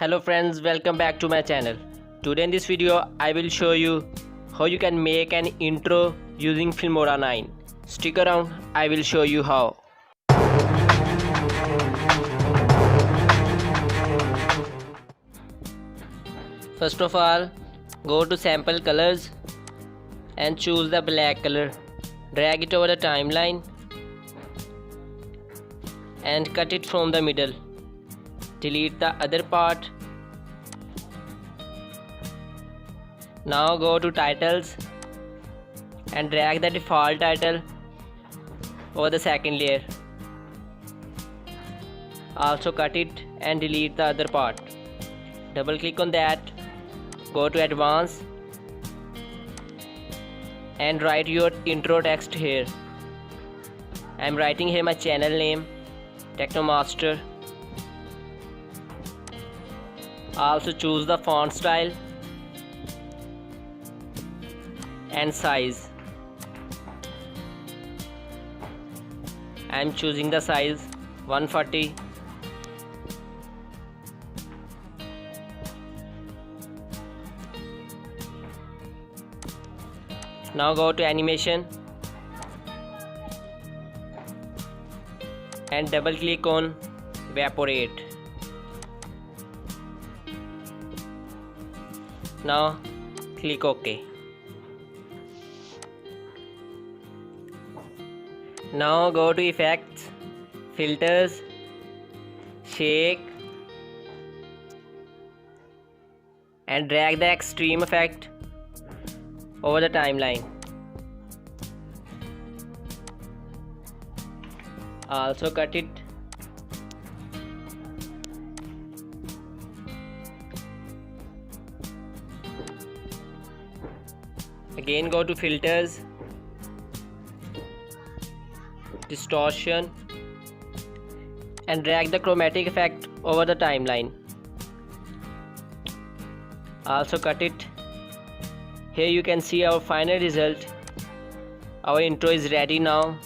Hello friends, welcome back to my channel. Today in this video I will show you how you can make an intro using Filmora 9. Stick around, I will show you how. First of all, go to sample colors and choose the black color. Drag it over the timeline and cut it from the middle. Delete the other part. Now go to titles and drag the default title over the second layer. Also cut it and delete the other part. Double click on that. Go to advanced and write your intro text here. I am writing here my channel name, Technomaster. Also choose the font style and size. I am choosing the size 140. Now go to animation and double click on evaporate. Now click OK. Now go to effects, filters, shake and drag the extreme effect over the timeline. Also cut it. Again go to filters, distortion and drag the chromatic effect over the timeline. Also cut it. Here you can see our final result. Our intro is ready now.